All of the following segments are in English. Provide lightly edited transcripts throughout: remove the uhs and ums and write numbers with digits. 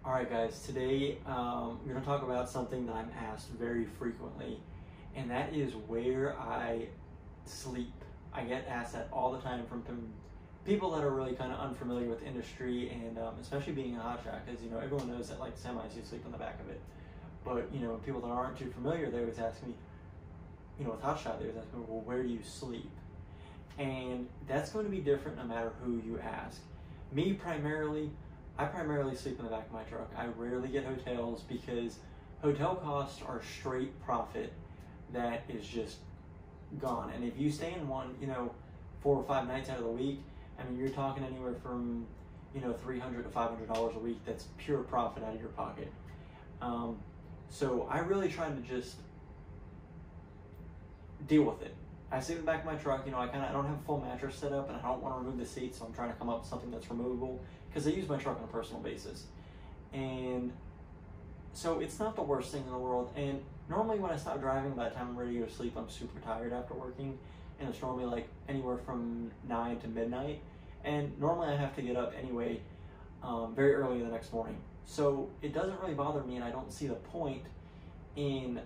Alright guys, today we're going to talk about something that I'm asked very frequently, and that is where I sleep. I get asked that all the time from people that are really kind of unfamiliar with the industry, and especially being a hotshot, because everyone knows that like semis you sleep on the back of it. But people that aren't too familiar, they always ask me, with hotshot, they always ask me, well, where do you sleep? And that's going to be different no matter who you ask. Me primarily, I primarily sleep in the back of my truck. I rarely get hotels because hotel costs are straight profit that is just gone. And if you stay in one, 4 or 5 nights out of the week, I mean, you're talking anywhere from, $300 to $500 a week. That's pure profit out of your pocket. So I really try to just deal with it. I sleep in the back of my truck. I don't have a full mattress set up, and I don't want to remove the seats, so I'm trying to come up with something that's removable because I use my truck on a personal basis. And so it's not the worst thing in the world. And normally when I stop driving, by the time I'm ready to go to sleep, I'm super tired after working, and it's normally like anywhere from 9 to midnight. And normally I have to get up anyway very early the next morning. So it doesn't really bother me, and I don't see the point in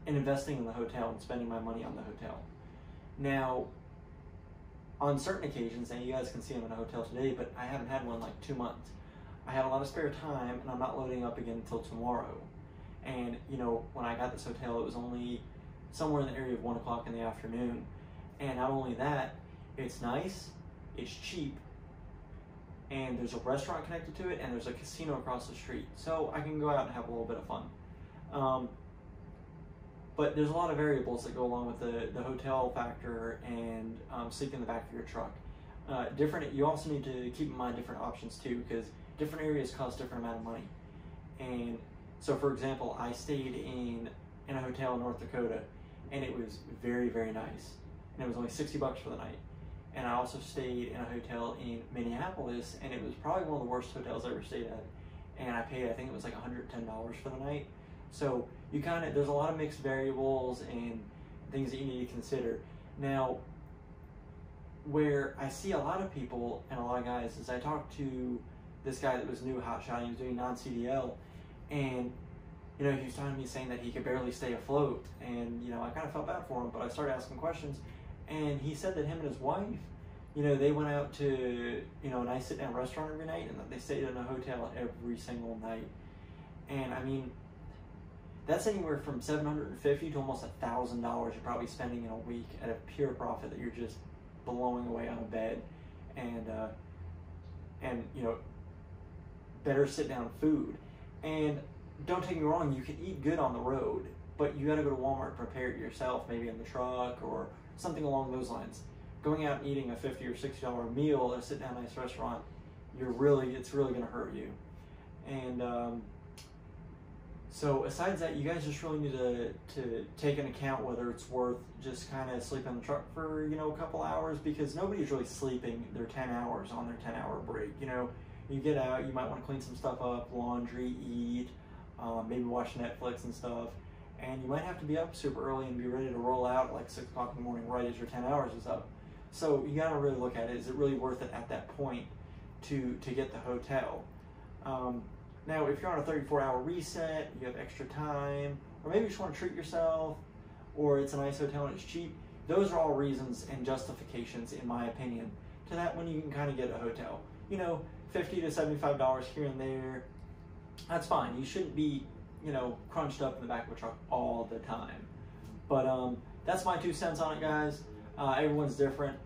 investing in the hotel and spending my money on the hotel. Now, on certain occasions, and you guys can see I'm in a hotel today, but I haven't had one in like 2 months. I had a lot of spare time, and I'm not loading up again until tomorrow. And when I got this hotel, it was only somewhere in the area of 1 o'clock in the afternoon. And not only that, it's nice, it's cheap, and there's a restaurant connected to it, and there's a casino across the street. So I can go out and have a little bit of fun. But there's a lot of variables that go along with the hotel factor and sleeping in the back of your truck. You also need to keep in mind different options too, because different areas cost different amount of money. And so, for example, I stayed in a hotel in North Dakota, and it was very, very nice. And it was only $60 for the night. And I also stayed in a hotel in Minneapolis, and it was probably one of the worst hotels I ever stayed at. And I paid, I think it was like $110 for the night. So there's a lot of mixed variables and things that you need to consider. Now, where I see a lot of people and a lot of guys is I talked to this guy that was new hotshot. He was doing non-CDL, and he was talking to me saying that he could barely stay afloat. And I kind of felt bad for him, but I started asking questions, and he said that him and his wife, they went out to a nice sit-down restaurant every night, and that they stayed in a hotel every single night. And I mean, that's anywhere from $750 to almost $1,000 you're probably spending in a week at a pure profit that you're just blowing away on a bed, and better sit down food. And don't take me wrong, you can eat good on the road, but you got to go to Walmart and prepare it yourself, maybe in the truck or something along those lines. Going out and eating a $50 or $60 meal at a sit down nice restaurant, it's really going to hurt you. And so besides that, you guys just really need to take into account whether it's worth just kind of sleeping in the truck for, a couple hours, because nobody's really sleeping their 10 hours on their 10-hour break. You get out, you might want to clean some stuff up, laundry, eat, maybe watch Netflix and stuff, and you might have to be up super early and be ready to roll out at like 6 o'clock in the morning right as your 10 hours is up. So you got to really look at it. Is it really worth it at that point to get the hotel? Now, if you're on a 34-hour reset, you have extra time, or maybe you just want to treat yourself, or it's a nice hotel and it's cheap, those are all reasons and justifications, in my opinion, to that when you can kind of get a hotel. $50 to $75 here and there, that's fine. You shouldn't be, crunched up in the back of a truck all the time. But that's my 2 cents on it, guys. Everyone's different.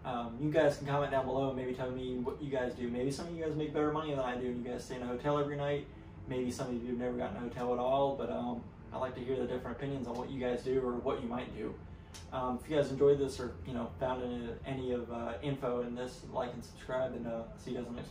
You guys can comment down below and maybe tell me what you guys do. Maybe some of you guys make better money than I do, and you guys stay in a hotel every night. Maybe some of you have never gotten a hotel at all, but I like to hear the different opinions on what you guys do or what you might do. If you guys enjoyed this or found any of info in this, like and subscribe, and see you guys in the next one.